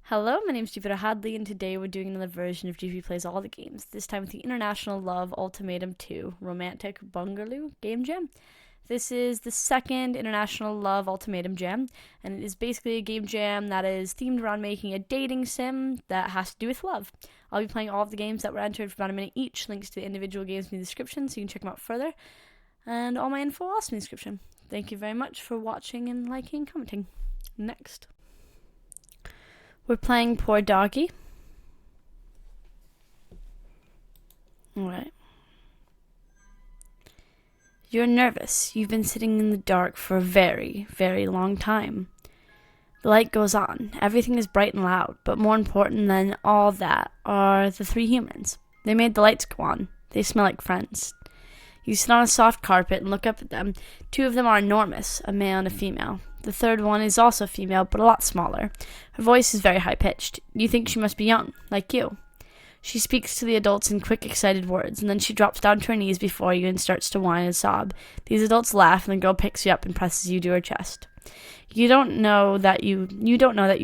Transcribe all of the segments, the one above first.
Hello, my name is Jupiter Hadley, and today we're doing another version of Jupi Plays All the Games, this time with the International Love Ultimatum 2 Romantic Bungaloo Game Jam. This is the second International Love Ultimatum Jam, and it is basically a game jam that is themed around making a dating sim that has to do with love. I'll be playing all of the games that were entered for about a minute each. Links to the individual games in the description so you can check them out further, and all my info also in the description. Thank you very much for watching and liking and commenting. Next. We're playing Poor Doggie. Alright. You're nervous. You've been sitting in the dark for a very, very long time. The light goes on. Everything is bright and loud, but more important than all that are the three humans. They made the lights go on. They smell like friends. You sit on a soft carpet and look up at them. Two of them are enormous, a male and a female. The third one is also female, but a lot smaller. Her voice is very high-pitched. You think she must be young, like you. She speaks to the adults in quick, excited words, and then she drops down to her knees before you and starts to whine and sob. These adults laugh, and the girl picks you up and presses you to her chest. You don't know that you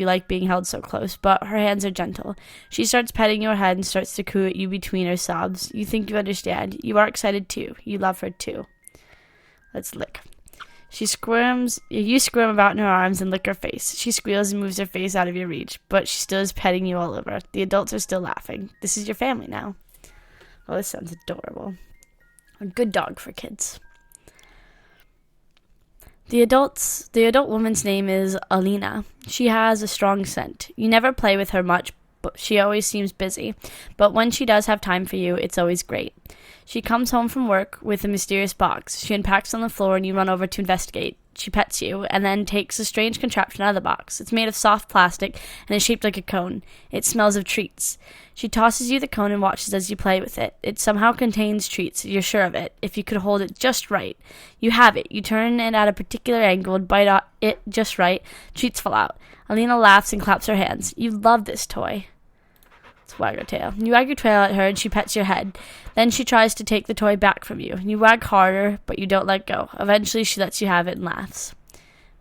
like being held so close, but her hands are gentle. She starts petting your head and starts to coo at you between her sobs. You think you understand. You are excited too. You love her too. Let's lick. She squirms. You squirm about in her arms and lick her face. She squeals and moves her face out of your reach, but she still is petting you all over. The adults are still laughing. This is your family now. Oh, this sounds adorable. A good dog for kids. The adult woman's name is Alina. She has a strong scent. You never play with her much, but she always seems busy. But when she does have time for you, it's always great. She comes home from work with a mysterious box. She unpacks on the floor and you run over to investigate. She pets you and then takes a strange contraption out of the box. It's made of soft plastic and is shaped like a cone. It smells of treats. She tosses you the cone and watches as you play with it. It somehow contains treats. You're sure of it. If you could hold it just right. You have it. You turn it at a particular angle and bite it just right. Treats fall out. Alina laughs and claps her hands. You love this toy. Wag her tail. You wag your tail at her and she pets your head. Then she tries to take the toy back from you. You wag harder, but you don't let go. Eventually she lets you have it and laughs.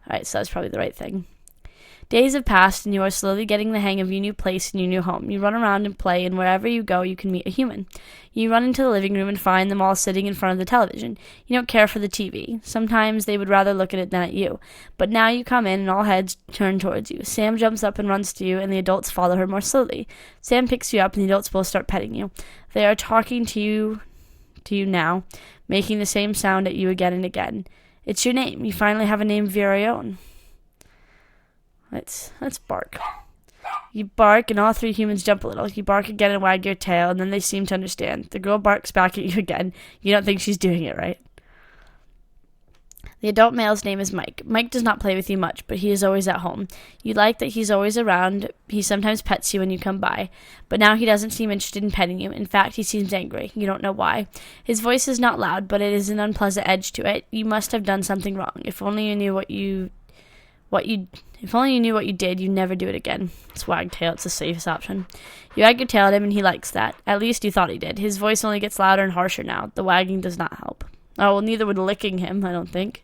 Alright, so that's probably the right thing. Days have passed and you are slowly getting the hang of your new place and your new home. You run around and play, and wherever you go you can meet a human. You run into the living room and find them all sitting in front of the television. You don't care for the TV. Sometimes they would rather look at it than at you. But now you come in and all heads turn towards you. Sam jumps up and runs to you, and the adults follow her more slowly. Sam picks you up and the adults both start petting you. They are talking to you now, making the same sound at you again and again. It's your name. You finally have a name of your own. Let's bark. You bark, and all three humans jump a little. You bark again and wag your tail, and then they seem to understand. The girl barks back at you again. You don't think she's doing it right. The adult male's name is Mike. Mike does not play with you much, but he is always at home. You like that he's always around. He sometimes pets you when you come by. But now he doesn't seem interested in petting you. In fact, he seems angry. You don't know why. His voice is not loud, but it is an unpleasant edge to it. You must have done something wrong. If only you knew what you did, you'd never do it again. It's wagtail. It's the safest option. You wag your tail at him, and he likes that. At least you thought he did. His voice only gets louder and harsher now. The wagging does not help. Oh, well, neither would licking him, I don't think.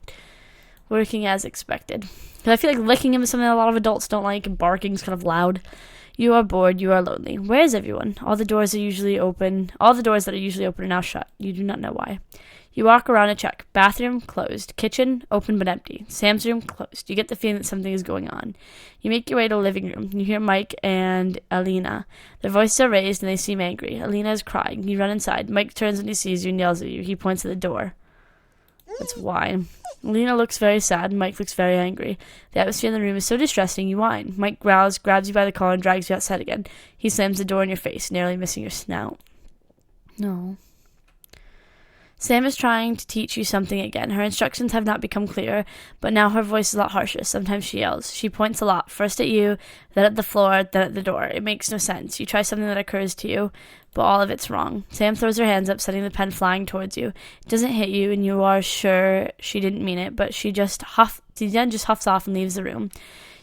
Working as expected. Because I feel like licking him is something a lot of adults don't like, and barking's kind of loud. You are bored. You are lonely. Where is everyone? All the doors that are usually open are now shut. You do not know why. You walk around and check. Bathroom, closed. Kitchen, open but empty. Sam's room, closed. You get the feeling that something is going on. You make your way to the living room. You hear Mike and Alina. Their voices are raised and they seem angry. Alina is crying. You run inside. Mike turns when he sees you and yells at you. He points at the door. That's why. Alina looks very sad and Mike looks very angry. The atmosphere in the room is so distressing you whine. Mike growls, grabs you by the collar, and drags you outside again. He slams the door in your face, narrowly missing your snout. No. Sam is trying to teach you something again. Her instructions have not become clearer, but now her voice is a lot harsher. Sometimes she yells. She points a lot, first at you, then at the floor, then at the door. It makes no sense. You try something that occurs to you, but all of it's wrong. Sam throws her hands up, sending the pen flying towards you. It doesn't hit you, and you are sure she didn't mean it, but she then just huffs off and leaves the room.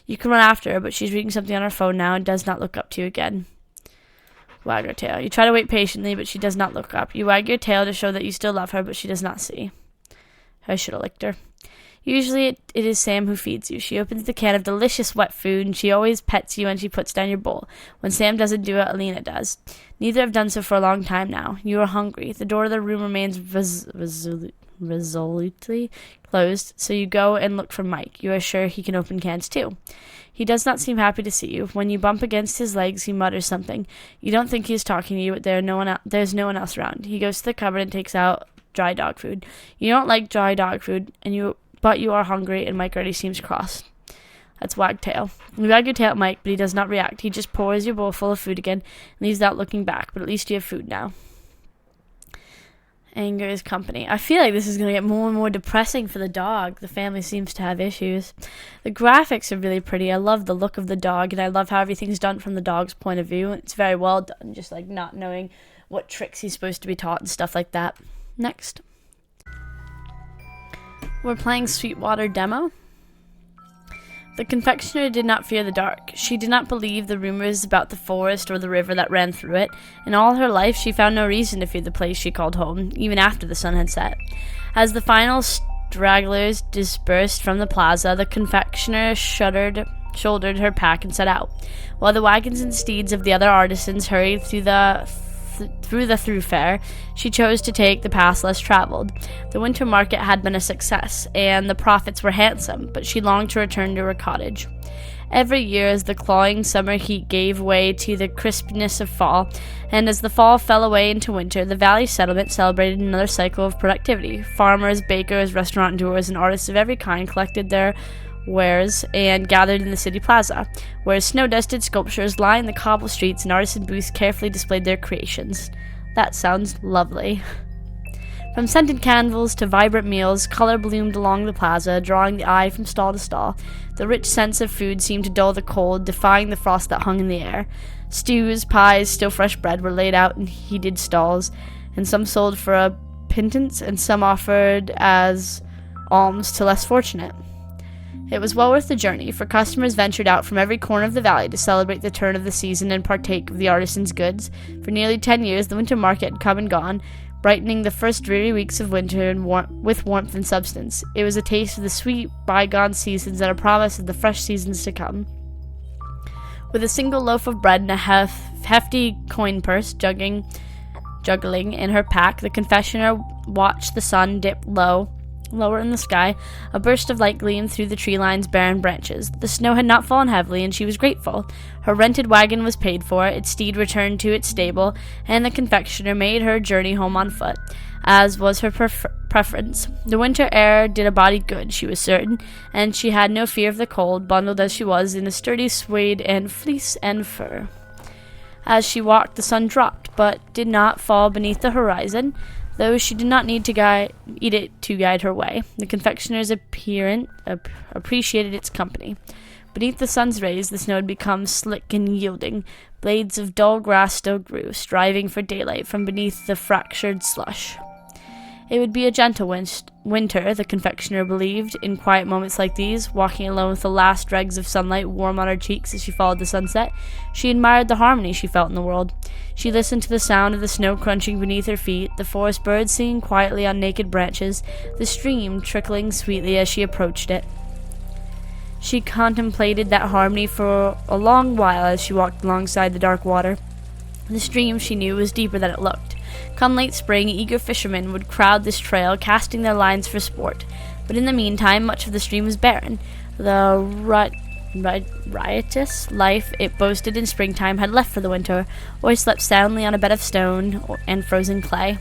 You can run after her, but she's reading something on her phone now and does not look up to you again. Wag her tail. You try to wait patiently, but she does not look up. You wag your tail to show that you still love her, but she does not see. I should have licked her. Usually it is Sam who feeds you. She opens the can of delicious wet food, and she always pets you when she puts down your bowl. When Sam doesn't do it, Alina does. Neither have done so for a long time now. You are hungry. The door of the room remains resolutely closed, so you go and look for Mike. You are sure he can open cans too. He does not seem happy to see you. When you bump against his legs, he mutters something. You don't think he is talking to you, but there's no one else around. He goes to the cupboard and takes out dry dog food. You don't like dry dog food, but you are hungry, and Mike already seems cross. That's Wagtail. You wag your tail at Mike, but he does not react. He just pours your bowl full of food again and leaves without looking back, but at least you have food now. Anger is company. I feel like this is going to get more and more depressing for the dog. The family seems to have issues. The graphics are really pretty. I love the look of the dog, and I love how everything's done from the dog's point of view. It's very well done, just like not knowing what tricks he's supposed to be taught and stuff like that. Next. We're playing Sweetwater demo. The confectioner did not fear the dark. She did not believe the rumors about the forest or the river that ran through it. In all her life, she found no reason to fear the place she called home, even after the sun had set. As the final stragglers dispersed from the plaza, the confectioner shouldered her pack and set out, while the wagons and steeds of the other artisans hurried through the thoroughfare. She chose to take the path less traveled. The winter market had been a success, and the profits were handsome, but she longed to return to her cottage. Every year, as the clawing summer heat gave way to the crispness of fall, and as the fall fell away into winter, the valley settlement celebrated another cycle of productivity. Farmers, bakers, restaurateurs, and artists of every kind collected their wares and gathered in the city plaza, where snow-dusted sculptures lined the cobble streets and artisan booths carefully displayed their creations. That sounds lovely. From scented candles to vibrant meals, color bloomed along the plaza, drawing the eye from stall to stall. The rich scents of food seemed to dull the cold, defying the frost that hung in the air. Stews, pies, still fresh bread were laid out in heated stalls, and some sold for a pittance, and some offered as alms to less fortunate. It was well worth the journey, for customers ventured out from every corner of the valley to celebrate the turn of the season and partake of the artisans' goods. For nearly 10 years, the winter market had come and gone, brightening the first dreary weeks of winter with warmth and substance. It was a taste of the sweet bygone seasons and a promise of the fresh seasons to come. With a single loaf of bread and a hefty coin purse juggling in her pack, the confectioner watched the sun dip lower in the sky. A burst of light gleamed through the tree line's barren branches. The snow had not fallen heavily, and she was grateful. Her rented wagon was paid for, its steed returned to its stable, and the confectioner made her journey home on foot, as was her preference. The winter air did a body good, she was certain, and she had no fear of the cold, bundled as she was in a sturdy suede and fleece and fur. As she walked, the sun dropped, but did not fall beneath the horizon, though she did not need to eat it to guide her way. The confectioner's appreciated its company. Beneath the sun's rays, the snow had become slick and yielding. Blades of dull grass still grew, striving for daylight from beneath the fractured slush. It would be a gentle winter, the confectioner believed, in quiet moments like these, walking alone with the last dregs of sunlight warm on her cheeks as she followed the sunset. She admired the harmony she felt in the world. She listened to the sound of the snow crunching beneath her feet, the forest birds singing quietly on naked branches, the stream trickling sweetly as she approached it. She contemplated that harmony for a long while as she walked alongside the dark water. The stream, she knew, was deeper than it looked. Come late spring, eager fishermen would crowd this trail, casting their lines for sport. But in the meantime, much of the stream was barren. The riotous life it boasted in springtime had left for the winter, or slept soundly on a bed of stone and frozen clay.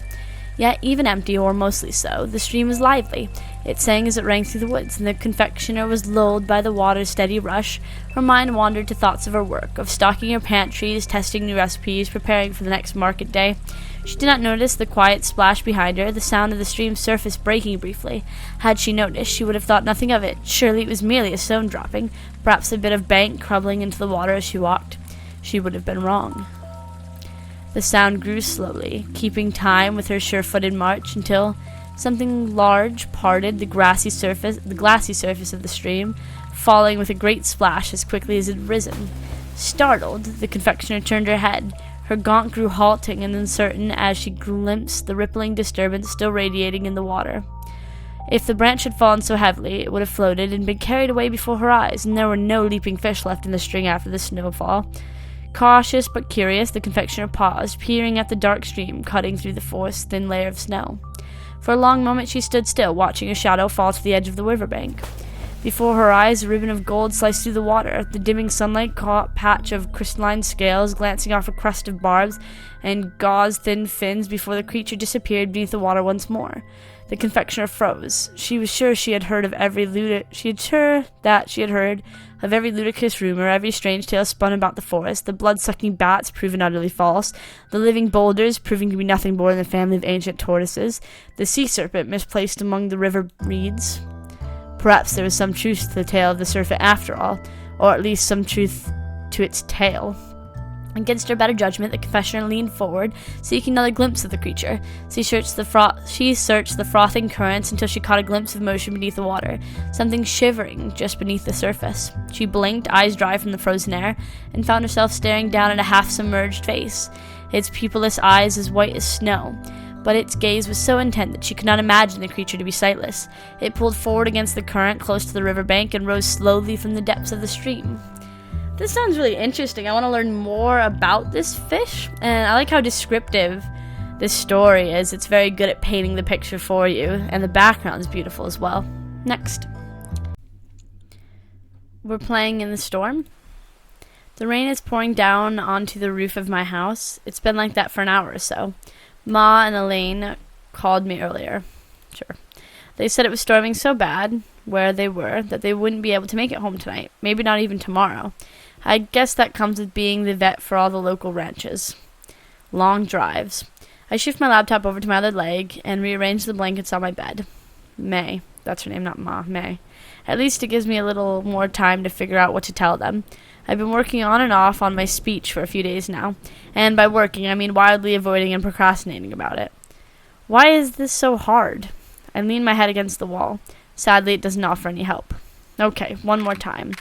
Yet, even empty, or mostly so, the stream was lively. It sang as it rang through the woods, and the confectioner was lulled by the water's steady rush. Her mind wandered to thoughts of her work, of stocking her pantries, testing new recipes, preparing for the next market day. She did not notice the quiet splash behind her, the sound of the stream's surface breaking briefly. Had she noticed, she would have thought nothing of it. Surely it was merely a stone dropping, perhaps a bit of bank crumbling into the water as she walked. She would have been wrong. The sound grew slowly, keeping time with her sure-footed march, until something large parted the glassy surface of the stream, falling with a great splash as quickly as it had risen. Startled, the confectioner turned her head. Her gait grew halting and uncertain as she glimpsed the rippling disturbance still radiating in the water. If the branch had fallen so heavily, it would have floated and been carried away before her eyes, and there were no leaping fish left in the string after the snowfall. Cautious but curious, the confectioner paused, peering at the dark stream cutting through the forest's thin layer of snow. For a long moment she stood still, watching a shadow fall to the edge of the riverbank. Before her eyes, a ribbon of gold sliced through the water. The dimming sunlight caught a patch of crystalline scales glancing off a crest of barbs and gauze-thin fins before the creature disappeared beneath the water once more. The confectioner froze. She was sure she had heard of every ludicrous rumor, every strange tale spun about the forest, the blood-sucking bats proven utterly false, the living boulders proving to be nothing more than a family of ancient tortoises, the sea serpent misplaced among the river reeds. Perhaps there was some truth to the tale of the serpent after all, or at least some truth to its tale. Against her better judgment, the confessioner leaned forward, seeking another glimpse of the creature. She searched the frothing currents until she caught a glimpse of motion beneath the water, something shivering just beneath the surface. She blinked, eyes dry from the frozen air, and found herself staring down at a half-submerged face, its pupilless eyes as white as snow. But its gaze was so intent that she could not imagine the creature to be sightless. It pulled forward against the current close to the riverbank and rose slowly from the depths of the stream. This sounds really interesting. I want to learn more about this fish, and I like how descriptive this story is. It's very good at painting the picture for you, and the background is beautiful as well. Next. We're playing in the storm. The rain is pouring down onto the roof of my house. It's been like that for an hour or so. Ma and Elaine called me earlier. Sure. They said it was storming so bad where they were that they wouldn't be able to make it home tonight. Maybe not even tomorrow. I guess that comes with being the vet for all the local ranches. Long drives. I shift my laptop over to my other leg and rearrange the blankets on my bed. May. That's her name, not Ma. May. At least it gives me a little more time to figure out what to tell them. I've been working on and off on my speech for a few days now. And by working, I mean wildly avoiding and procrastinating about it. Why is this so hard? I lean my head against the wall. Sadly, it doesn't offer any help. Okay, one more time.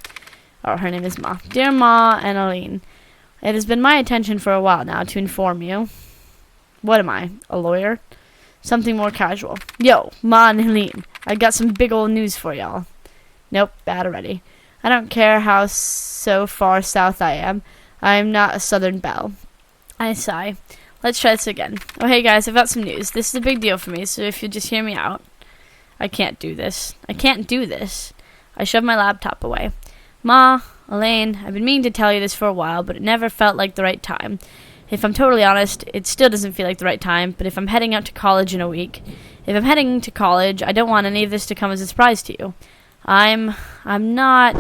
Oh, her name is Ma. Dear Ma and Aline, it has been my intention for a while now to inform you. What am I, a lawyer? Something more casual. Yo, Ma and Aline, I got some big old news for y'all. Nope, bad already. I don't care how so far south I am. I am not a southern belle. I sigh. Let's try this again. Oh, hey guys, I've got some news. This is a big deal for me, so if you'll just hear me out. I can't do this. I shove my laptop away. Ma, Elaine, I've been meaning to tell you this for a while, but it never felt like the right time. If I'm totally honest, it still doesn't feel like the right time, but if I'm heading out to college in a week, I don't want any of this to come as a surprise to you. I'm not...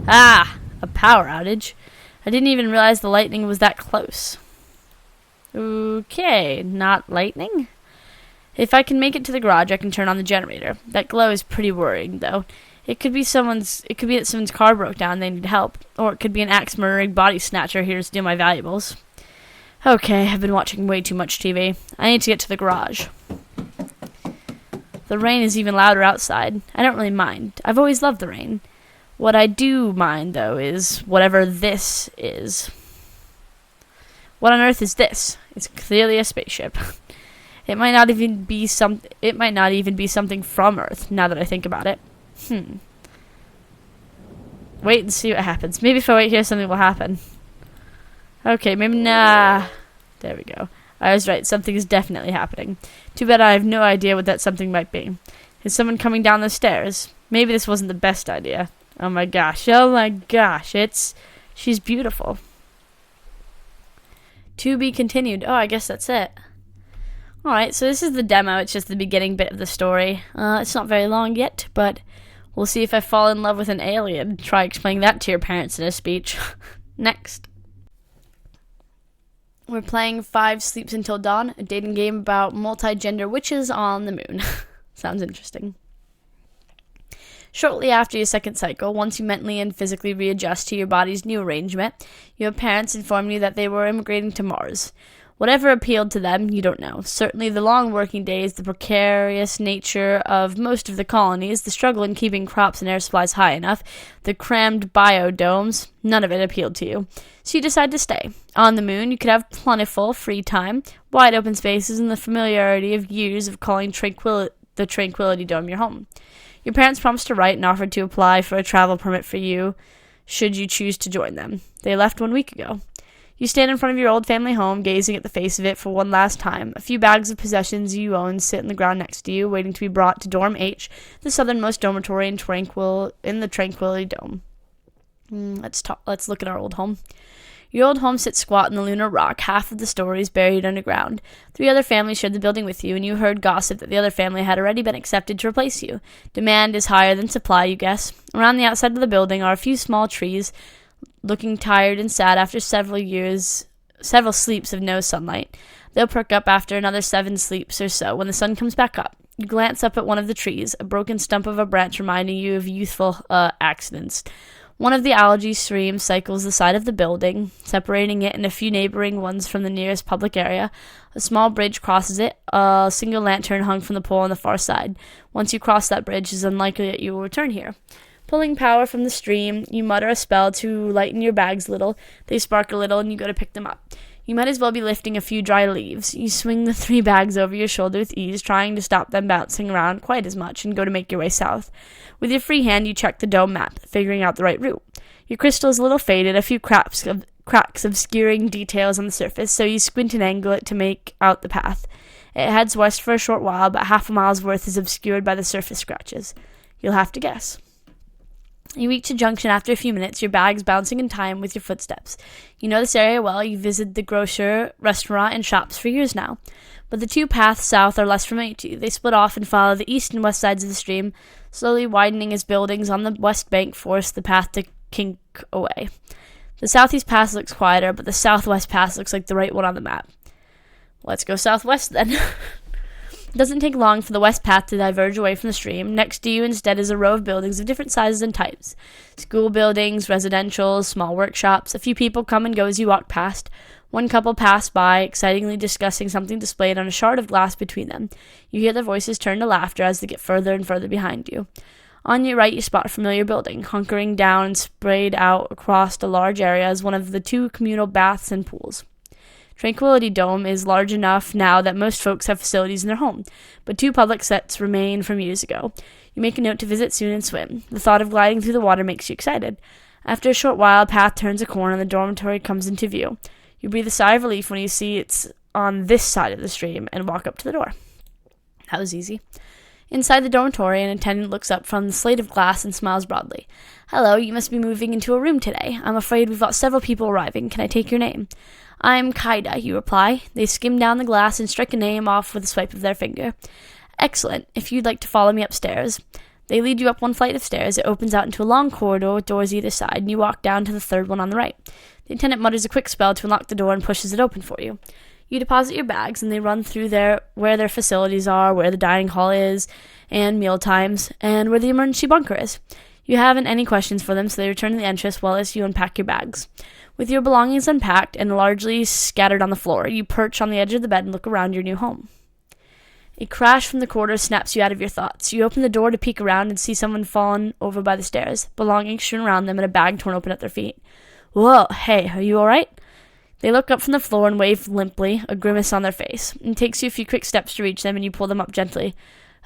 a power outage. I didn't even realize the lightning was that close. Okay, not lightning? If I can make it to the garage, I can turn on the generator. That glow is pretty worrying, though. It could be that someone's car broke down and they need help. Or it could be an axe-murdering body snatcher here to steal my valuables. Okay, I've been watching way too much TV. I need to get to the garage. The rain is even louder outside. I don't really mind. I've always loved the rain. What I do mind, though, is whatever this is. What on earth is this? It's clearly a spaceship. It might not even be something from Earth, now that I think about it. Wait and see what happens. Maybe if I wait here, something will happen. Okay, maybe nah. There we go. I was right. Something is definitely happening. Too bad I have no idea what that something might be. Is someone coming down the stairs? Maybe this wasn't the best idea. Oh my gosh. She's beautiful. To be continued. Oh, I guess that's it. Alright, so this is the demo. It's just the beginning bit of the story. It's not very long yet, but we'll see if I fall in love with an alien. Try explaining that to your parents in a speech. Next. We're playing 5 Sleeps Until Dawn, a dating game about multi-gender witches on the moon. Sounds interesting. Shortly after your second cycle, once you mentally and physically readjust to your body's new arrangement, your parents inform you that they were immigrating to Mars. Whatever appealed to them, you don't know. Certainly the long working days, the precarious nature of most of the colonies, the struggle in keeping crops and air supplies high enough, the crammed biodomes, none of it appealed to you. So you decide to stay. On the moon, you could have plentiful free time, wide open spaces, and the familiarity of years of calling the Tranquility Dome your home. Your parents promised to write and offered to apply for a travel permit for you should you choose to join them. They left 1 week ago. You stand in front of your old family home, gazing at the face of it for one last time. A few bags of possessions you own sit on the ground next to you, waiting to be brought to Dorm H, the southernmost dormitory in the Tranquility Dome. Let's look at our old home. Your old home sits squat in the lunar rock, half of the stories buried underground. 3 other families shared the building with you, and you heard gossip that the other family had already been accepted to replace you. Demand is higher than supply, you guess. Around the outside of the building are a few small trees, looking tired and sad after several sleeps of no sunlight. They'll perk up after another 7 sleeps or so when the sun comes back up. You glance up at one of the trees, a broken stump of a branch reminding you of youthful accidents. One of the algae streams cycles the side of the building, separating it and a few neighboring ones from the nearest public area. A small bridge crosses it, a single lantern hung from the pole on the far side. Once you cross that bridge, it is unlikely that you will return here. Pulling power from the stream, you mutter a spell to lighten your bags a little. They spark a little, and you go to pick them up. You might as well be lifting a few dry leaves. You swing the 3 bags over your shoulder with ease, trying to stop them bouncing around quite as much, and go to make your way south. With your free hand, you check the dome map, figuring out the right route. Your crystal is a little faded, a few cracks obscuring details on the surface, so you squint and angle it to make out the path. It heads west for a short while, but half a mile's worth is obscured by the surface scratches. You'll have to guess. You reach a junction after a few minutes, your bags bouncing in time with your footsteps. You know this area well. You've visited the grocer, restaurant, and shops for years now. But the 2 paths south are less familiar to you. They split off and follow the east and west sides of the stream, slowly widening as buildings on the west bank force the path to kink away. The southeast pass looks quieter, but the southwest pass looks like the right one on the map. Let's go southwest then. It doesn't take long for the west path to diverge away from the stream. Next to you instead is a row of buildings of different sizes and types. School buildings, residential, small workshops. A few people come and go as you walk past. One couple pass by, excitingly discussing something displayed on a shard of glass between them. You hear their voices turn to laughter as they get further and further behind you. On your right, you spot a familiar building. Hunkering down and sprayed out across a large area is one of the 2 communal baths and pools. Tranquility Dome is large enough now that most folks have facilities in their home, but 2 public sets remain from years ago. You make a note to visit soon and swim. The thought of gliding through the water makes you excited. After a short while, a path turns a corner and the dormitory comes into view. You breathe a sigh of relief when you see it's on this side of the stream and walk up to the door. That was easy. Inside the dormitory, an attendant looks up from the slate of glass and smiles broadly. "Hello, you must be moving into a room today. I'm afraid we've got several people arriving. Can I take your name?" "I'm Kaida," you reply. They skim down the glass and strike a name off with a swipe of their finger. "Excellent. If you'd like to follow me upstairs." They lead you up one flight of stairs. It opens out into a long corridor with doors either side, and you walk down to the 3rd one on the right. The attendant mutters a quick spell to unlock the door and pushes it open for you. You deposit your bags, and they run through where their facilities are, where the dining hall is, and meal times, and where the emergency bunker is. You haven't any questions for them, so they return to the entrance while you unpack your bags. With your belongings unpacked and largely scattered on the floor, you perch on the edge of the bed and look around your new home. A crash from the corridor snaps you out of your thoughts. You open the door to peek around and see someone fallen over by the stairs, belongings strewn around them and a bag torn open at their feet. "Whoa, hey, are you all right?" They look up from the floor and wave limply, a grimace on their face. It takes you a few quick steps to reach them, and you pull them up gently.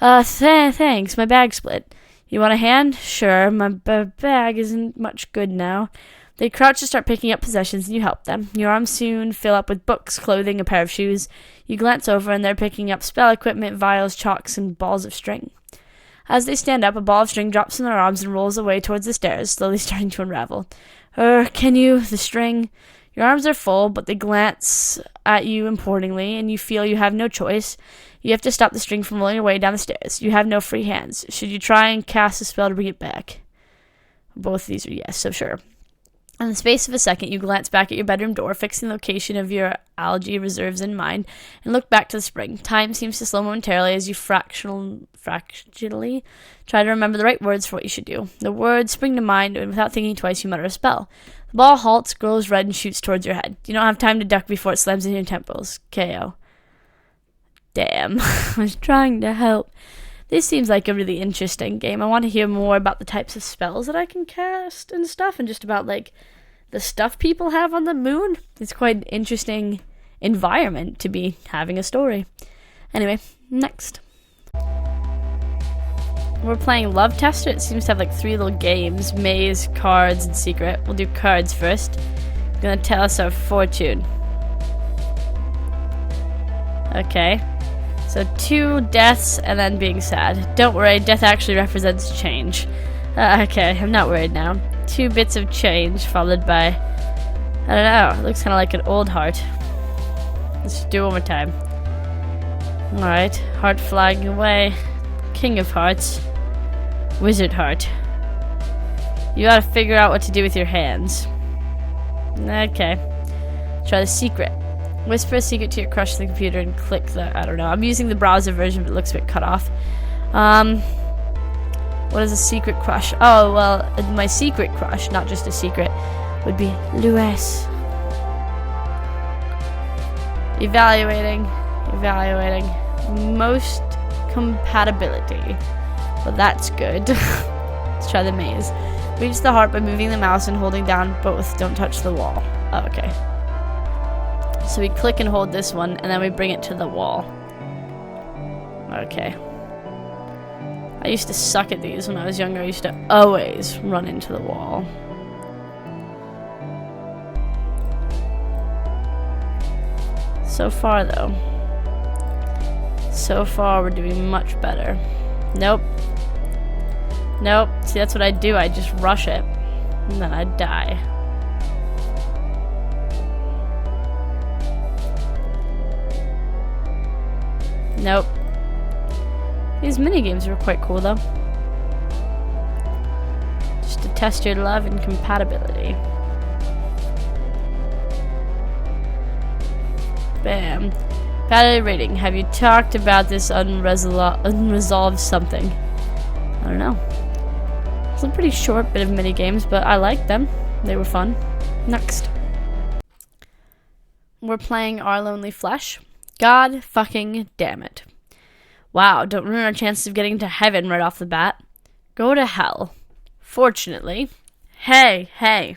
Thanks, my bag split." "You want a hand?" "Sure, my bag isn't much good now." They crouch to start picking up possessions, and you help them. Your arms soon fill up with books, clothing, a pair of shoes. You glance over, and they're picking up spell equipment, vials, chalks, and balls of string. As they stand up, a ball of string drops from their arms and rolls away towards the stairs, slowly starting to unravel. Can you? The string. Your arms are full, but they glance at you imploringly, and you feel you have no choice. You have to stop the string from rolling away down the stairs. You have no free hands. Should you try and cast a spell to bring it back? Both of these are yes, so sure. In the space of a second, you glance back at your bedroom door, fixing the location of your algae reserves in mind, and look back to the spring. Time seems to slow momentarily as you fractionally try to remember the right words for what you should do. The words spring to mind, and without thinking twice, you mutter a spell. The ball halts, glows red, and shoots towards your head. You don't have time to duck before it slams in your temples. KO. Damn. I was trying to help. This seems like a really interesting game. I want to hear more about the types of spells that I can cast and stuff, and just about, the stuff people have on the moon. It's quite an interesting environment to be having a story. Anyway, next. We're playing Love Tester. It seems to have like 3 little games. Maze, cards, and secret. We'll do cards first. It's gonna tell us our fortune. Okay. So 2 deaths and then being sad. Don't worry, death actually represents change. Okay, I'm not worried now. 2 bits of change followed by... I don't know, it looks kind of like an old heart. Let's do it one more time. Alright, heart flagging away. King of hearts. Wizard heart. You gotta figure out what to do with your hands. Okay. Try the secret. Whisper a secret to your crush on the computer and click the... I don't know. I'm using the browser version, but it looks a bit cut off. What is a secret crush? Oh, well, my secret crush, not just a secret, would be Louis. Evaluating. Most compatibility. Well, that's good. Let's try the maze. Reach the heart by moving the mouse and holding down both. Don't touch the wall. Oh, okay. So we click and hold this one, and then we bring it to the wall. Okay. I used to suck at these when I was younger. I used to always run into the wall. So far, though. So far, we're doing much better. Nope. Nope. See, that's what I do. I just rush it. And then I die. Nope. These minigames were quite cool, though. Just to test your love and compatibility. Bam. Compatibility rating. Have you talked about this unresolved something? I don't know. It's a pretty short bit of minigames, but I liked them. They were fun. Next. We're playing Our Lonely Flesh. God fucking damn it. Wow, don't ruin our chances of getting to heaven right off the bat. Go to hell. Fortunately. Hey.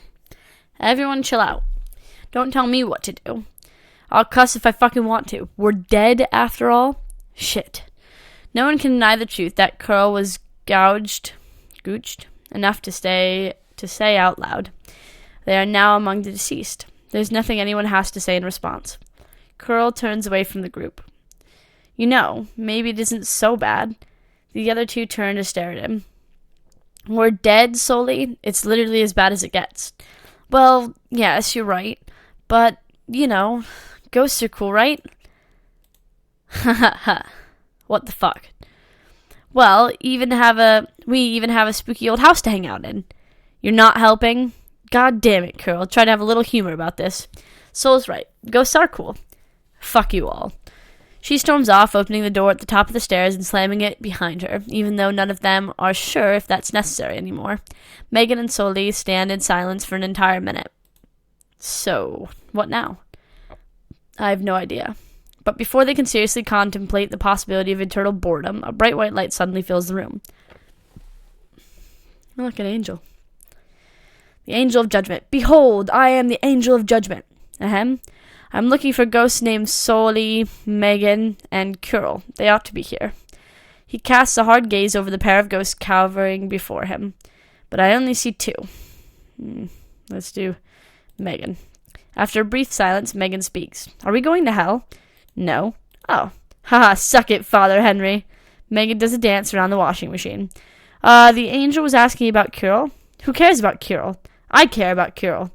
Everyone chill out. Don't tell me what to do. I'll cuss if I fucking want to. We're dead after all? Shit. No one can deny the truth that Curl was gouged enough to say out loud. They are now among the deceased. There's nothing anyone has to say in response. Curl turns away from the group. You know, maybe it isn't so bad. The other 2 turn to stare at him. We're dead, Soli. It's literally as bad as it gets. Well, yes, you're right. But, you know, ghosts are cool, right? Ha. What the fuck? Well, we even have a spooky old house to hang out in. You're not helping? God damn it, Curl. Try to have a little humor about this. Soul's right. Ghosts are cool. Fuck you all. She storms off, opening the door at the top of the stairs and slamming it behind her, even though none of them are sure if that's necessary anymore. Megan and Soli stand in silence for an entire minute. So, what now? I have no idea. But before they can seriously contemplate the possibility of eternal boredom, a bright white light suddenly fills the room. Oh, look, an angel. The angel of judgment. Behold, I am the angel of judgment. Ahem. I'm looking for ghosts named Soli, Megan, and Curl. They ought to be here. He casts a hard gaze over the pair of ghosts cowering before him. But I only see 2. Let's do Megan. After a brief silence, Megan speaks. Are we going to hell? No. Oh. Haha, suck it, Father Henry. Megan does a dance around the washing machine. The angel was asking about Curl. Who cares about Curl? I care about Curl.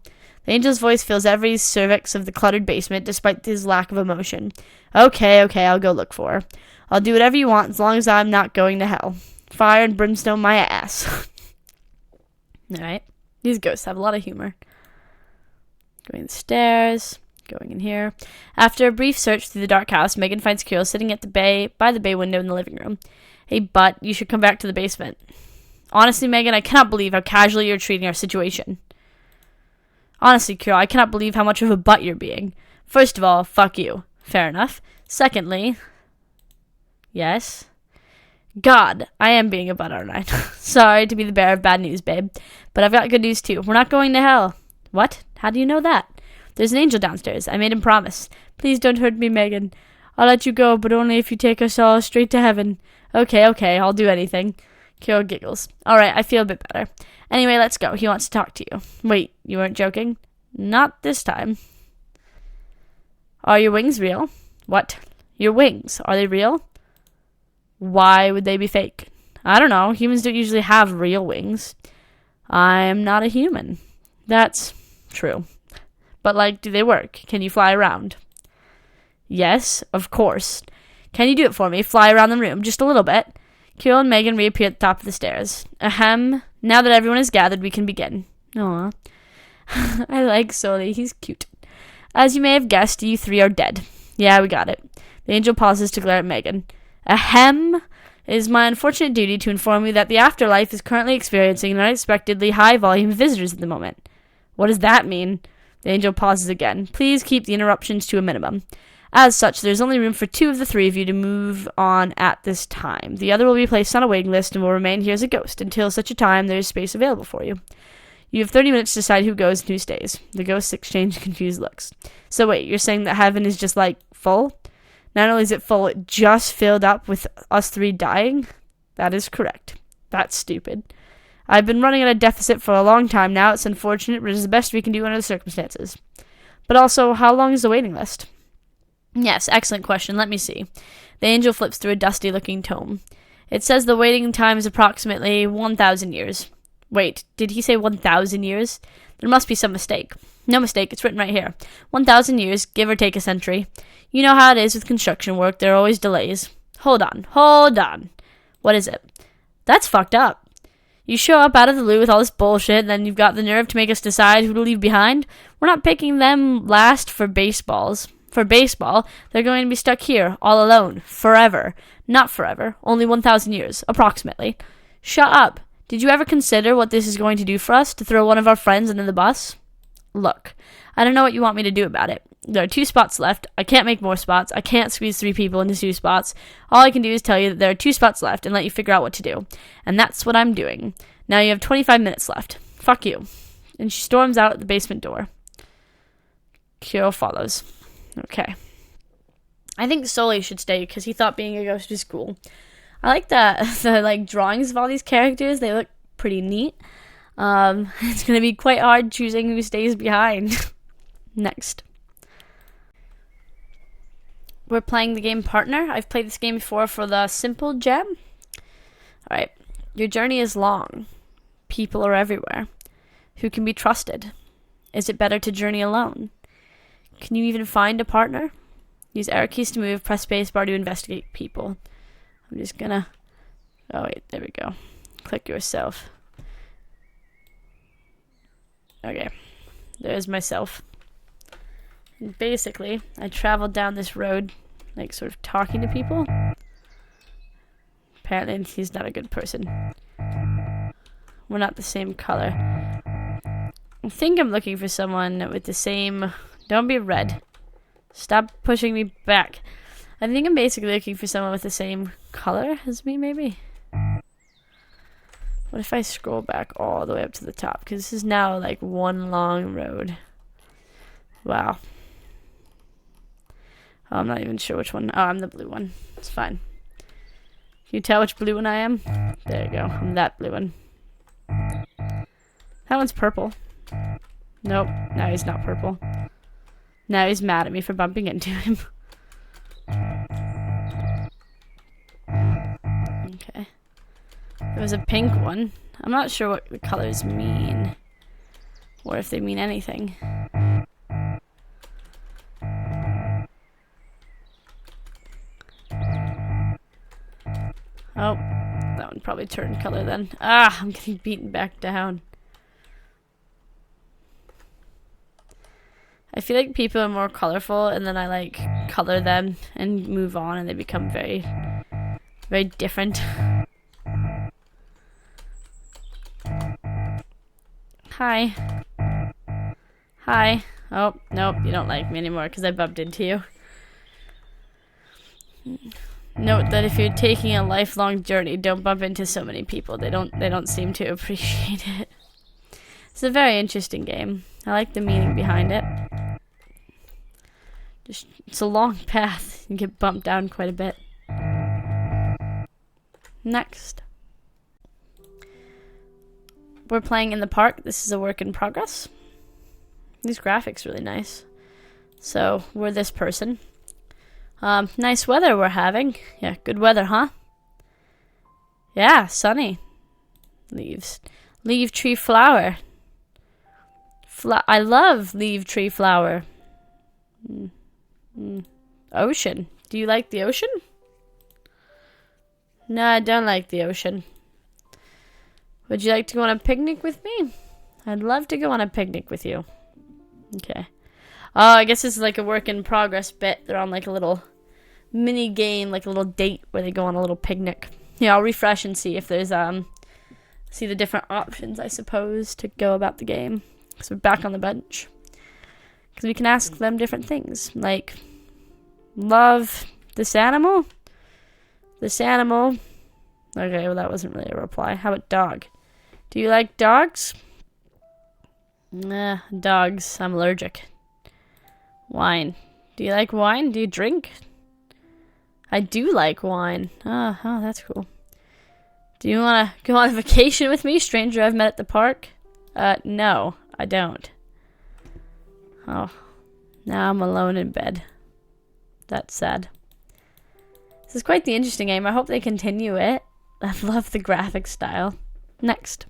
The angel's voice fills every cervix of the cluttered basement, despite his lack of emotion. Okay, I'll go look for her. I'll do whatever you want, as long as I'm not going to hell. Fire and brimstone my ass. Alright. These ghosts have a lot of humor. Going the stairs. Going in here. After a brief search through the dark house, Megan finds Curl sitting at by the bay window in the living room. Hey, butt, you should come back to the basement. Honestly, Megan, I cannot believe how casually you're treating our situation. Honestly, Curl, I cannot believe how much of a butt you're being. First of all, fuck you. Fair enough. Secondly... Yes? God, I am being a butt, aren't I? Sorry to be the bearer of bad news, babe. But I've got good news, too. We're not going to hell. What? How do you know that? There's an angel downstairs. I made him promise. Please don't hurt me, Megan. I'll let you go, but only if you take us all straight to heaven. Okay, I'll do anything. Kyo giggles. Alright, I feel a bit better. Anyway, let's go. He wants to talk to you. Wait, you weren't joking? Not this time. Are your wings real? What? Your wings, are they real? Why would they be fake? I don't know. Humans don't usually have real wings. I'm not a human. That's true. But, like, do they work? Can you fly around? Yes, of course. Can you do it for me? Fly around the room, just a little bit. Kyo and Megan reappear at the top of the stairs. Ahem. Now that everyone is gathered, we can begin. Aww. I like Sully. He's cute. As you may have guessed, you three are dead. Yeah, we got it. The angel pauses to glare at Megan. Ahem. It is my unfortunate duty to inform you that the afterlife is currently experiencing an unexpectedly high volume of visitors at the moment. What does that mean? The angel pauses again. Please keep the interruptions to a minimum. As such, there is only room for 2 of the 3 of you to move on at this time. The other will be placed on a waiting list and will remain here as a ghost until such a time there is space available for you. You have 30 minutes to decide who goes and who stays. The ghosts exchange confused looks. So wait, you're saying that heaven is just, like, full? Not only is it full, it just filled up with us 3 dying? That is correct. That's stupid. I've been running at a deficit for a long time now. It's unfortunate, but it is the best we can do under the circumstances. But also, how long is the waiting list? Yes, excellent question. Let me see. The angel flips through a dusty-looking tome. It says the waiting time is approximately 1,000 years. Wait, did he say 1,000 years? There must be some mistake. No mistake, it's written right here. 1,000 years, give or take a century. You know how it is with construction work. There are always delays. Hold on. What is it? That's fucked up. You show up out of the blue with all this bullshit, and then you've got the nerve to make us decide who to leave behind? We're not picking them last for baseballs. For baseball, they're going to be stuck here, all alone, forever. Not forever, only 1,000 years, approximately. Shut up. Did you ever consider what this is going to do for us, to throw one of our friends under the bus? Look, I don't know what you want me to do about it. There are 2 spots left. I can't make more spots. I can't squeeze 3 people into 2 spots. All I can do is tell you that there are 2 spots left and let you figure out what to do. And that's what I'm doing. Now you have 25 minutes left. Fuck you. And she storms out at the basement door. Kyo follows. Okay. I think Sully should stay because he thought being a ghost was cool. I like the like drawings of all these characters. They look pretty neat. It's going to be quite hard choosing who stays behind. Next. We're playing the game Partner. I've played this game before for the Simple Gem. Alright. Your journey is long. People are everywhere. Who can be trusted? Is it better to journey alone? Can you even find a partner? Use arrow keys to move. Press spacebar to investigate people. I'm just gonna... Oh, wait. There we go. Click yourself. Okay. There's myself. And basically, I traveled down this road, like, sort of talking to people. Apparently, he's not a good person. We're not the same color. I think I'm looking for someone with the same... Don't be red. Stop pushing me back. I think I'm basically looking for someone with the same color as me, maybe? What if I scroll back all the way up to the top? Because this is now, like, one long road. Wow. Oh, I'm not even sure which one. Oh, I'm the blue one. It's fine. Can you tell which blue one I am? There you go. I'm that blue one. That one's purple. Nope. No, he's not purple. Now he's mad at me for bumping into him. Okay. There was a pink one. I'm not sure what the colors mean. Or if they mean anything. Oh, that one probably turned color then. Ah, I'm getting beaten back down. I feel like people are more colorful, and then I, like, color them and move on, and they become very, very different. Hi. Hi. Oh, nope, you don't like me anymore because I bumped into you. Note that if you're taking a lifelong journey, don't bump into so many people. They don't seem to appreciate it. It's a very interesting game. I like the meaning behind it. It's a long path. You get bumped down quite a bit. Next. we're playing in the park. This is a work in progress. These graphics really nice. So, we're this person. Nice weather we're having. Yeah, good weather, huh? Yeah, sunny. Leaves. Leaf tree flower. I love leaf tree flower. Ocean. Do you like the ocean? No, I don't like the ocean. Would you like to go on a picnic with me? I'd love to go on a picnic with you. Okay. Oh, I guess this is like a work in progress bit. They're on like a little mini game, like a little date where they go on a little picnic. Yeah, I'll refresh and see if there's see the different options, I suppose, to go about the game. So we're back on the bench. Because we can ask them different things. Like, love this animal? This animal? Okay, well that wasn't really a reply. How about dog? Do you like dogs? Nah, dogs. I'm allergic. Wine. Do you like wine? Do you drink? I do like wine. Oh, that's cool. Do you want to go on vacation with me, stranger I've met at the park? No, I don't. Oh, now I'm alone in bed. That's sad. This is quite the interesting game. I hope they continue it. I love the graphic style. Next.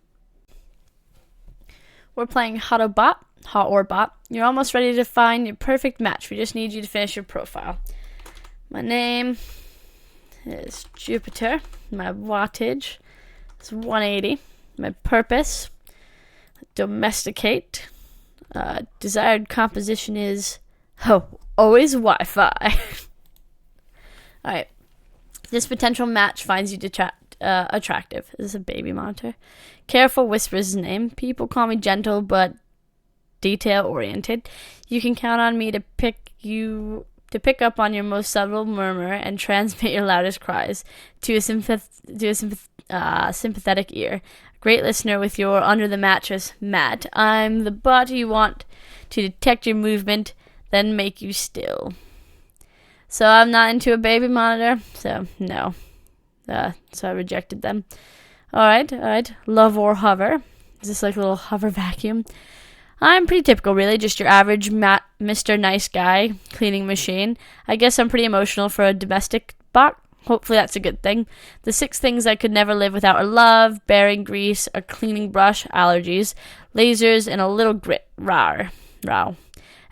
We're playing Hot or Bot. You're almost ready to find your perfect match. We just need you to finish your profile. My name is Jupiter. My wattage is 180. My purpose, domesticate. Desired composition is, always Wi-Fi. Alright. This potential match finds you attractive. Is this a baby monitor? Careful whispers his name. People call me gentle but detail-oriented. You can count on me to pick up on your most subtle murmur and transmit your loudest cries to a sympathetic ear. Great listener with your under the mattress, Matt. I'm the bot you want to detect your movement, then make you still. So I'm not into a baby monitor, so no. So I rejected them. Alright. Love or hover. Is this like a little hover vacuum? I'm pretty typical, really. Just your average Mr. Nice Guy cleaning machine. I guess I'm pretty emotional for a domestic bot. Hopefully that's a good thing. The 6 things I could never live without are love, bearing grease, a cleaning brush, allergies, lasers, and a little grit. Row.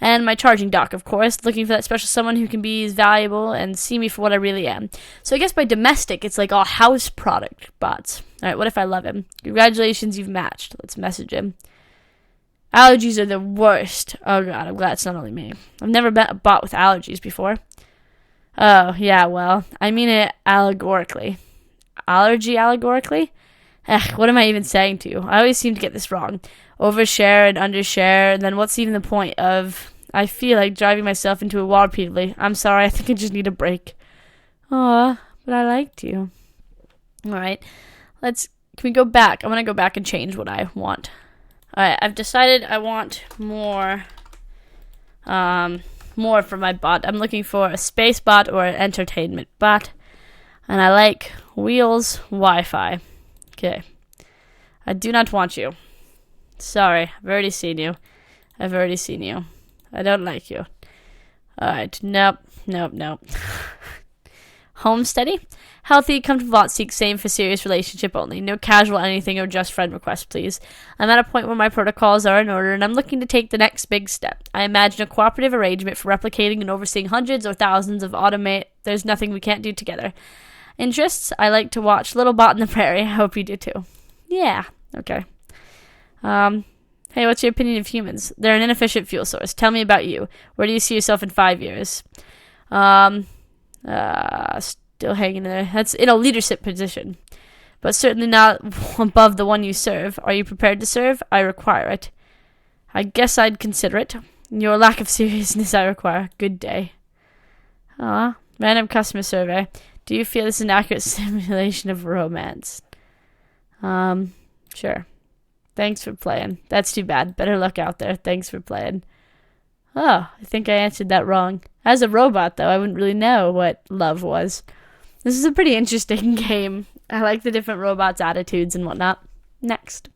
And my charging dock, of course. Looking for that special someone who can be as valuable and see me for what I really am. So I guess by domestic, it's like all house product bots. Alright, what if I love him? Congratulations, you've matched. Let's message him. Allergies are the worst. Oh god, I'm glad it's not only me. I've never met a bot with allergies before. Oh, yeah, well, I mean it allegorically. Allergy allegorically? What am I even saying to you? I always seem to get this wrong. Overshare and undershare, and then what's even the point of... I feel like driving myself into a wall repeatedly. I'm sorry, I think I just need a break. Aw, but I liked you. Alright, can we go back? I want to go back and change what I want. Alright, I've decided I want more for my bot. I'm looking for a space bot or an entertainment bot. And I like wheels, Wi-Fi. Okay. I do not want you. Sorry, I've already seen you. I don't like you. Alright, nope. Homesteady? Healthy, comfortable bot seeks same for serious relationship only. No casual anything or just friend request, please. I'm at a point where my protocols are in order, and I'm looking to take the next big step. I imagine a cooperative arrangement for replicating and overseeing hundreds or thousands of automate. There's nothing we can't do together. Interests? I like to watch Little Bot in the Prairie. I hope you do too. Yeah. Okay. Hey, what's your opinion of humans? They're an inefficient fuel source. Tell me about you. Where do you see yourself in 5 years? Still hanging in there. That's in a leadership position, but certainly not above the one you serve. Are you prepared to serve? I require it. I guess I'd consider it. Your lack of seriousness I require. Good day. Random customer survey. Do you feel this is an accurate simulation of romance? Sure. Thanks for playing. That's too bad. Better luck out there. Thanks for playing. Oh, I think I answered that wrong. As a robot, though, I wouldn't really know what love was. This is a pretty interesting game. I like the different robots' attitudes and whatnot. Next.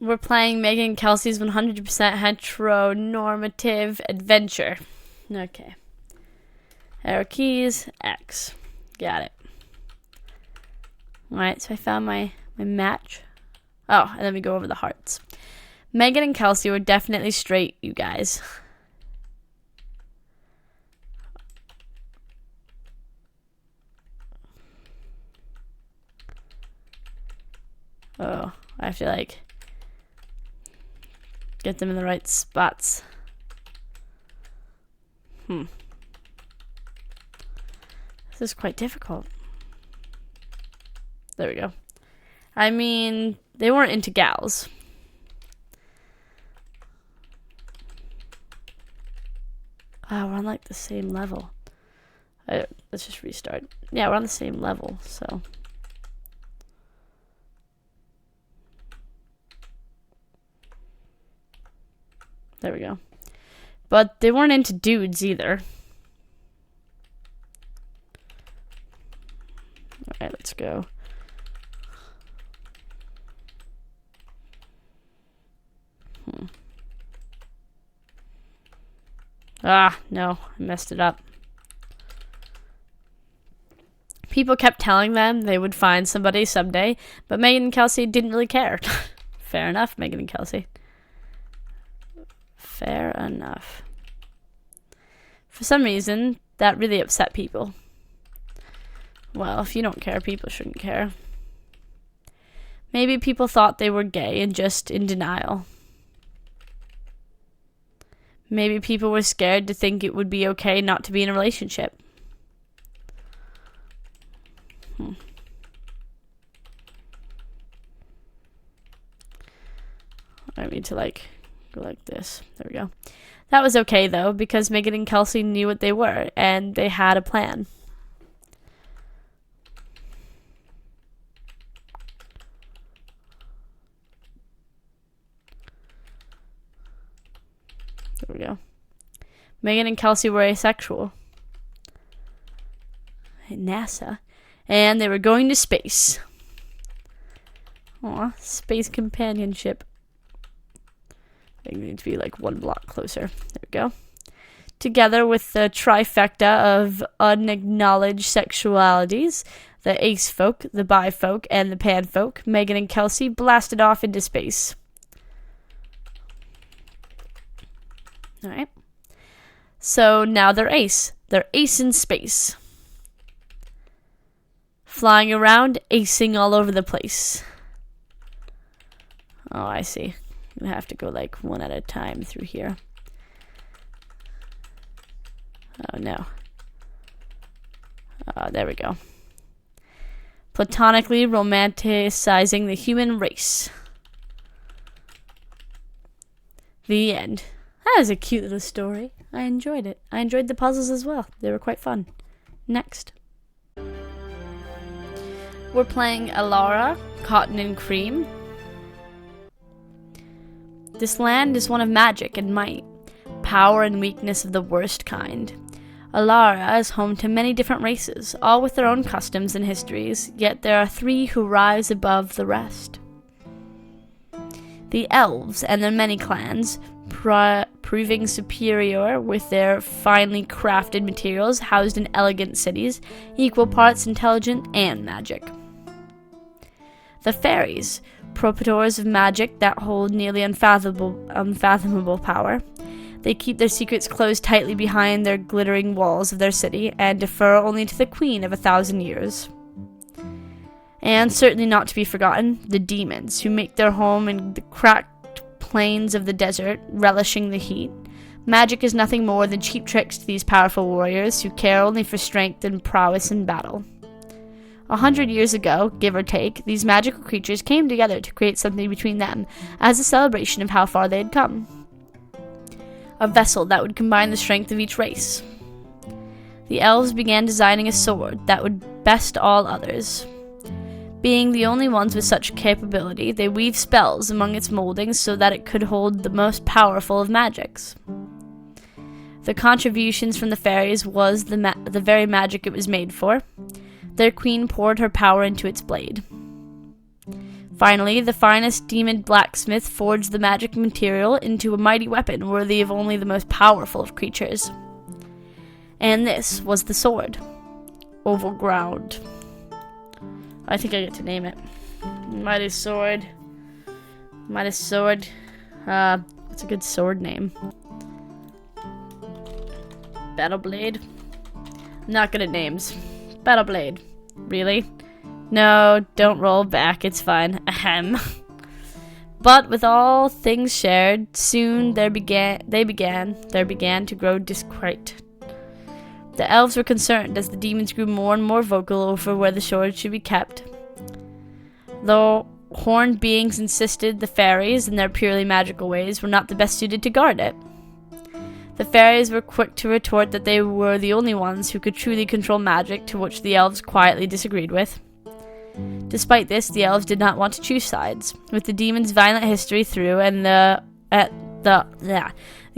We're playing Megan Kelsey's 100% heteronormative adventure. Okay. Arrow keys, X. Got it. Alright, so I found my match. Oh, and then we go over the hearts. Megan and Kelsey were definitely straight, you guys. Oh, I have to, like, get them in the right spots. This is quite difficult. There we go. I mean, they weren't into gals. Oh, we're on, like, the same level. Let's just restart. Yeah, we're on the same level, so... There we go. But they weren't into dudes either. Alright, let's go. Ah, no, I messed it up. People kept telling them they would find somebody someday, but Megan and Kelsey didn't really care. Fair enough, Megan and Kelsey. Fair enough. For some reason, that really upset people. Well, if you don't care, people shouldn't care. Maybe people thought they were gay and just in denial. Maybe people were scared to think it would be okay not to be in a relationship. I need to, like, go like this. There we go. That was okay, though, because Megan and Kelsey knew what they were, and they had a plan. There we go. Megan and Kelsey were asexual. At NASA. And they were going to space. Aw, space companionship. They need to be like one block closer. There we go. Together with the trifecta of unacknowledged sexualities, the ace folk, the bi folk, and the pan folk, Megan and Kelsey blasted off into space. Alright. So now they're ace. They're ace in space. Flying around, acing all over the place. Oh, I see. I'm gonna have to go like one at a time through here. Oh no. Oh, there we go. Platonically romanticizing the human race. The end. That was a cute little story. I enjoyed it. I enjoyed the puzzles as well. They were quite fun. Next. We're playing Ellaria, Cotton and Cream. This land is one of magic and might, power and weakness of the worst kind. Ellaria is home to many different races, all with their own customs and histories, yet there are three who rise above the rest. The elves and their many clans, proving superior with their finely crafted materials housed in elegant cities, equal parts intelligent and magic. The fairies, proprietors of magic that hold nearly unfathomable power. They keep their secrets closed tightly behind their glittering walls of their city and defer only to the queen of 1,000 years. And certainly not to be forgotten, the demons, who make their home in the cracked plains of the desert, relishing the heat. Magic is nothing more than cheap tricks to these powerful warriors who care only for strength and prowess in battle. 100 years ago, give or take, these magical creatures came together to create something between them as a celebration of how far they had come. A vessel that would combine the strength of each race. The elves began designing a sword that would best all others. Being the only ones with such capability, they weave spells among its moldings so that it could hold the most powerful of magics. The contributions from the fairies was the very magic it was made for. Their queen poured her power into its blade. Finally, the finest demon blacksmith forged the magic material into a mighty weapon worthy of only the most powerful of creatures. And this was the sword. Oval ground. I think I get to name it. Mighty sword. Mighty sword. That's a good sword name. Battle blade. I'm not good at names. Battle blade. Really? No, don't roll back, it's fine. Ahem. But with all things shared, soon there began to grow disquiet. The elves were concerned as the demons grew more and more vocal over where the sword should be kept. Though horned beings insisted the fairies, in their purely magical ways, were not the best suited to guard it. The fairies were quick to retort that they were the only ones who could truly control magic, to which the elves quietly disagreed with. Despite this, the elves did not want to choose sides, with the demons' violent history through, and the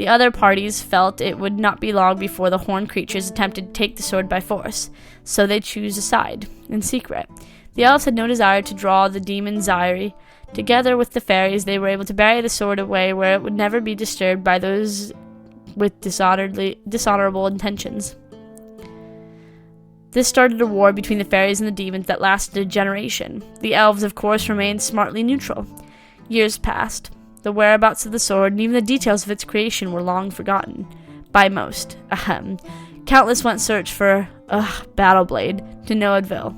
other parties felt it would not be long before the horned creatures attempted to take the sword by force, so they chose a side, in secret. The elves had no desire to draw the demons' ire. Together with the fairies, they were able to bury the sword away where it would never be disturbed by those with dishonorable intentions. This started a war between the fairies and the demons that lasted a generation. The elves, of course, remained smartly neutral. Years passed. The whereabouts of the sword and even the details of its creation were long forgotten. By most. Countless went search for Battle Blade, to no avail.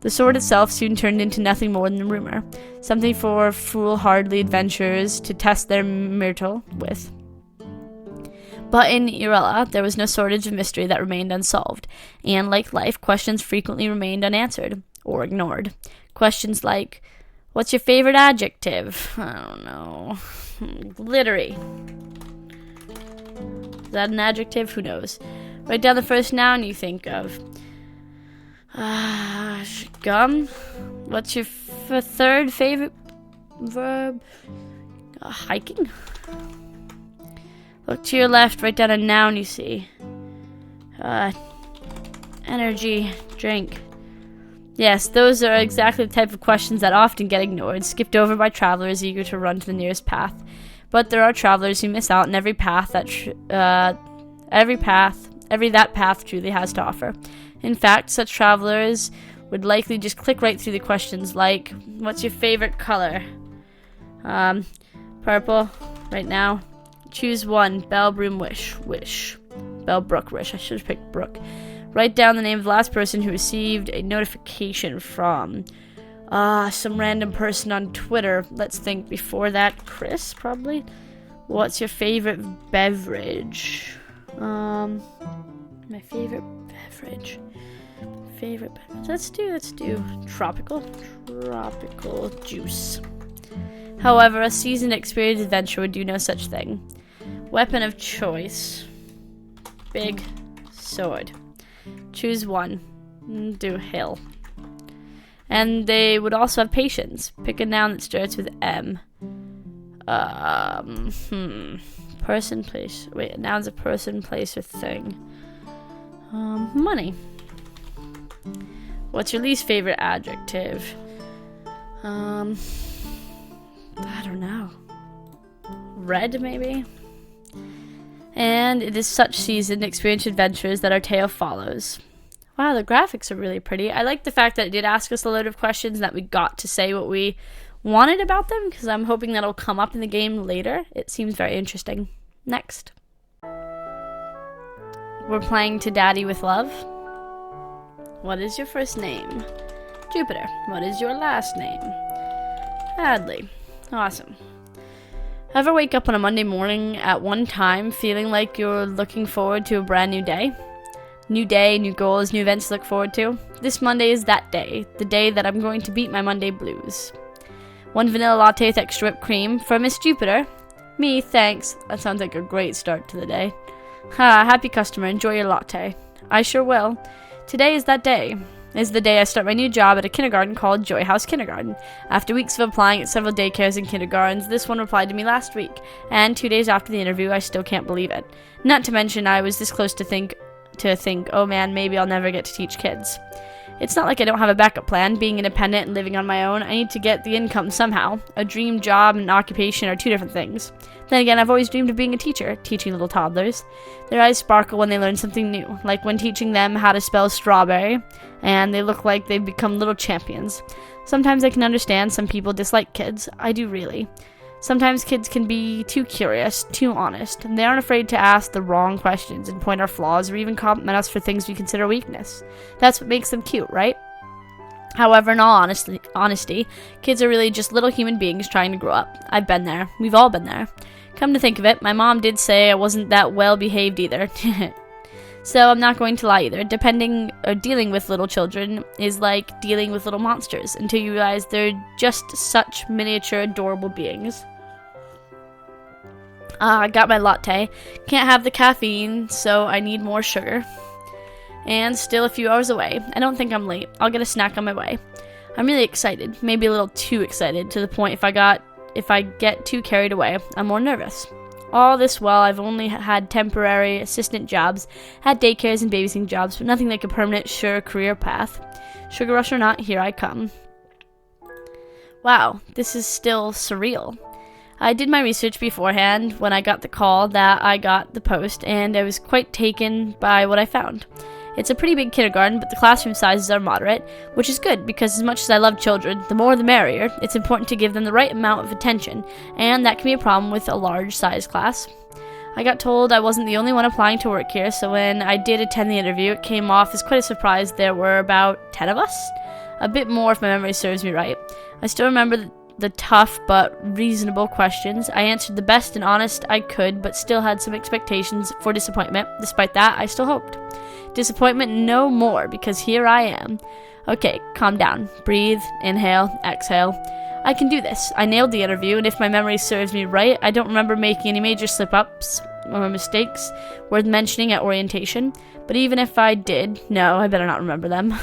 The sword itself soon turned into nothing more than a rumor, something for foolhardy adventurers to test their mettle with. But in Ellaria, there was no shortage of mystery that remained unsolved, and like life, questions frequently remained unanswered, or ignored. Questions like, what's your favorite adjective? I don't know. Glittery. Is that an adjective? Who knows? Write down the first noun you think of. Gum. What's your third favorite verb? Hiking. Look to your left, write down a noun you see. Energy, drink. Yes, those are exactly the type of questions that often get ignored, skipped over by travelers eager to run to the nearest path. But there are travelers who miss out on every path that path truly has to offer. In fact, such travelers would likely just click right through the questions like, what's your favorite color? Purple, right now. Choose one. Bellbroom wish. Bellbrook wish. I should have picked Brook. Write down the name of the last person who received a notification from some random person on Twitter. Let's think before that. Chris, probably. What's your favorite beverage? My favorite beverage. Let's do tropical juice. However, a seasoned, experienced adventurer would do no such thing. Weapon of choice. Big sword. Choose one. Do hill. And they would also have patience. Pick a noun that starts with M. Person, place. Wait, a noun's a person, place, or thing. Money. What's your least favorite adjective? I don't know. Red, maybe? And it is such seasoned, experienced adventurers that our tale follows. Wow, the graphics are really pretty. I like the fact that it did ask us a load of questions and that we got to say what we wanted about them, because I'm hoping that'll come up in the game later. It seems very interesting. Next. We're playing To Daddy with Love. What is your first name? Jupiter. What is your last name? Hadley. Awesome. Ever wake up on a Monday morning at one time feeling like you're looking forward to a brand new day? New day, new goals, new events to look forward to. This Monday is that day, the day that I'm going to beat my Monday blues. One vanilla latte with extra whipped cream for Miss Jupiter. Me, thanks. That sounds like a great start to the day. Happy customer, enjoy your latte. I sure will. Today is that day. Is the day I start my new job at a kindergarten called Joy House Kindergarten. After weeks of applying at several daycares and kindergartens, this one replied to me last week, and 2 days after the interview, I still can't believe it. Not to mention, I was this close to think, oh man, maybe I'll never get to teach kids. It's not like I don't have a backup plan. Being independent and living on my own, I need to get the income somehow. A dream job and occupation are two different things. Then again, I've always dreamed of being a teacher, teaching little toddlers. Their eyes sparkle when they learn something new, like when teaching them how to spell strawberry, and they look like they've become little champions. Sometimes I can understand some people dislike kids. I do really. Sometimes kids can be too curious, too honest, and they aren't afraid to ask the wrong questions and point our flaws or even compliment us for things we consider weakness. That's what makes them cute, right? However, in all honesty, kids are really just little human beings trying to grow up. I've been there. We've all been there. Come to think of it, my mom did say I wasn't that well behaved either. So I'm not going to lie either. Dealing with little children is like dealing with little monsters until you realize they're just such miniature, adorable beings. I got my latte. Can't have the caffeine, so I need more sugar. And still a few hours away. I don't think I'm late. I'll get a snack on my way. I'm really excited. Maybe a little too excited, to the point if I get too carried away, I'm more nervous. All this while, I've only had temporary assistant jobs, had daycares and babysitting jobs, but nothing like a permanent, sure career path. Sugar rush or not, here I come. Wow, this is still surreal. I did my research beforehand when I got the call that I got the post, and I was quite taken by what I found. It's a pretty big kindergarten, but the classroom sizes are moderate, which is good because as much as I love children, the more the merrier. It's important to give them the right amount of attention, and that can be a problem with a large size class. I got told I wasn't the only one applying to work here, so when I did attend the interview, it came off as quite a surprise. There were about 10 of us? A bit more if my memory serves me right. I still remember the tough but reasonable questions. I answered the best and honest I could, but still had some expectations for disappointment. Despite that, I still hoped. Disappointment no more, because here I am. Okay, calm down. Breathe, inhale, exhale. I can do this. I nailed the interview, and if my memory serves me right, I don't remember making any major slip-ups or mistakes worth mentioning at orientation. But even if I did, no, I better not remember them.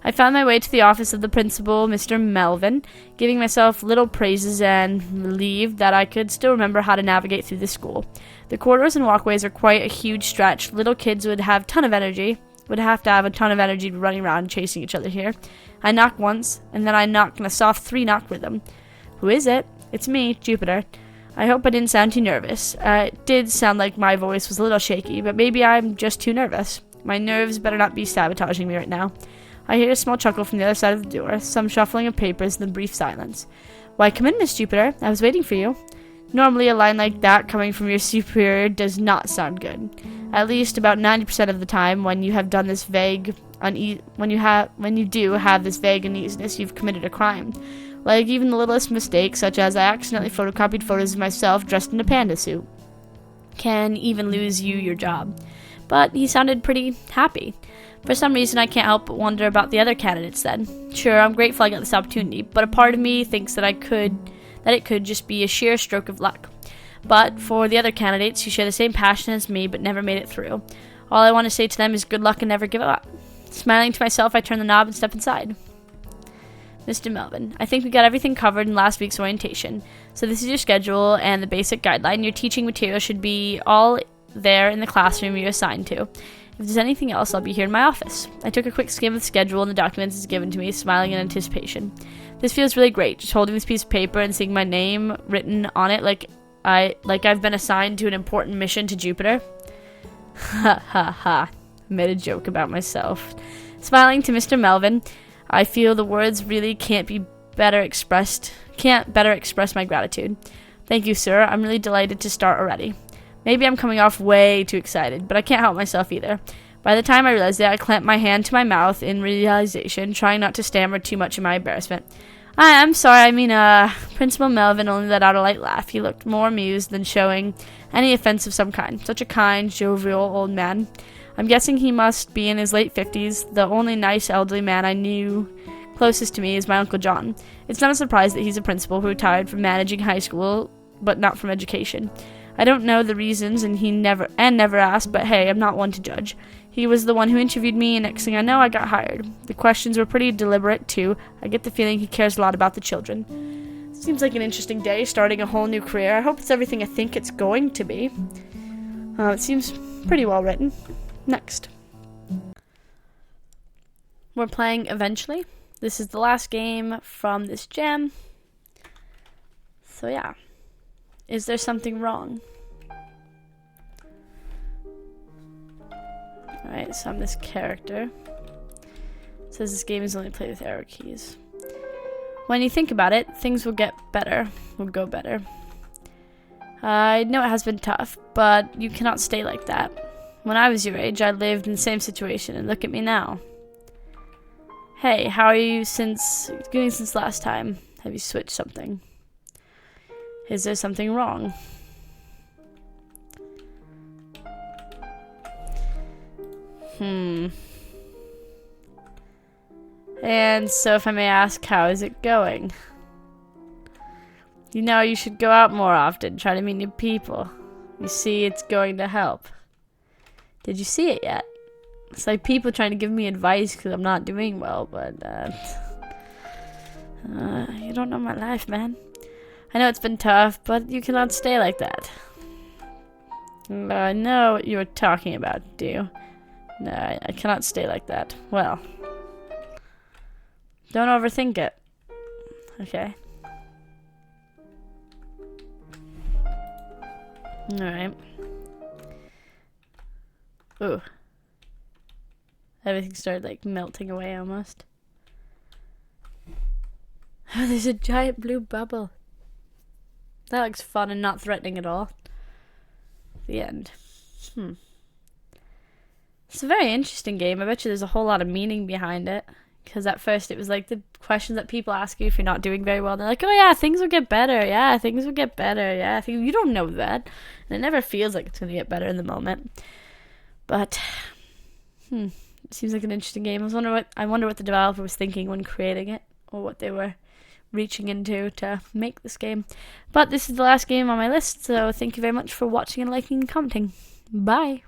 I found my way to the office of the principal, Mr. Melvin, giving myself little praises and relieved that I could still remember how to navigate through the school. The corridors and walkways are quite a huge stretch. Little kids would have to have a ton of energy running around chasing each other here. I knocked once, and then I knocked in a soft 3-knock rhythm. Who is it? It's me, Jupiter. I hope I didn't sound too nervous. It did sound like my voice was a little shaky, but maybe I'm just too nervous. My nerves better not be sabotaging me right now. I hear a small chuckle from the other side of the door, some shuffling of papers, and then brief silence. Why, come in, Miss Jupiter. I was waiting for you. Normally, a line like that coming from your superior does not sound good. At least about 90% of the time, when you have done this vague, when you do have this vague uneasiness, you've committed a crime. Like even the littlest mistake, such as I accidentally photocopied photos of myself dressed in a panda suit, can even lose you your job. But he sounded pretty happy. For some reason, I can't help but wonder about the other candidates then. Sure, I'm grateful I got this opportunity, but a part of me thinks that it could just be a sheer stroke of luck. But for the other candidates who share the same passion as me but never made it through, all I want to say to them is good luck and never give up. Smiling to myself, I turn the knob and step inside. Mr. Melvin, I think we got everything covered in last week's orientation. So this is your schedule and the basic guideline. Your teaching material should be all there in the classroom you're assigned to. If there's anything else, I'll be here in my office. I took a quick skim of the schedule and the documents it's given to me, smiling in anticipation. This feels really great, just holding this piece of paper and seeing my name written on it like I've been assigned to an important mission to Jupiter. Ha ha ha. Made a joke about myself. Smiling to Mr. Melvin, I feel the words really can't better express my gratitude. Thank you, sir. I'm really delighted to start already. Maybe I'm coming off way too excited, but I can't help myself either. By the time I realized it, I clamped my hand to my mouth in realization, trying not to stammer too much in my embarrassment. I'm sorry, Principal Melvin only let out a light laugh. He looked more amused than showing any offense of some kind. Such a kind, jovial old man. I'm guessing he must be in his late 50s. The only nice elderly man I knew closest to me is my Uncle John. It's not a surprise that he's a principal who retired from managing high school, but not from education. I don't know the reasons, and he never asked, but hey, I'm not one to judge. He was the one who interviewed me, and next thing I know, I got hired. The questions were pretty deliberate, too. I get the feeling he cares a lot about the children. Seems like an interesting day, starting a whole new career. I hope it's everything I think it's going to be. It seems pretty well written. Next. we're playing eventually. This is the last game from this jam. So yeah. Is there something wrong? Alright, so I'm this character. It says this game is only played with arrow keys. When you think about it, things will get better. Will go better. I know it has been tough, but you cannot stay like that. When I was your age, I lived in the same situation, and look at me now. Hey, how are you doing since last time? Have you switched something? Is there something wrong? And so if I may ask, how is it going? You know, you should go out more often, try to meet new people. You see, it's going to help. Did you see it yet? It's like people trying to give me advice because I'm not doing well, but you don't know my life, man. I know it's been tough, but you cannot stay like that. I know what you were talking about, do you? No, I cannot stay like that. Well, don't overthink it. Okay. Alright. Ooh. Everything started like melting away almost. Oh, there's a giant blue bubble. That looks fun and not threatening at all. The end. It's a very interesting game. I bet you there's a whole lot of meaning behind it. Because at first it was like the questions that people ask you if you're not doing very well. They're like, oh yeah, things will get better. Yeah, things will get better. Yeah, you don't know that. And it never feels like it's going to get better in the moment. But, it seems like an interesting game. I wonder what the developer was thinking when creating it. Or what they were reaching into to make this game. But this is the last game on my list. So thank you very much for watching and liking and commenting. Bye.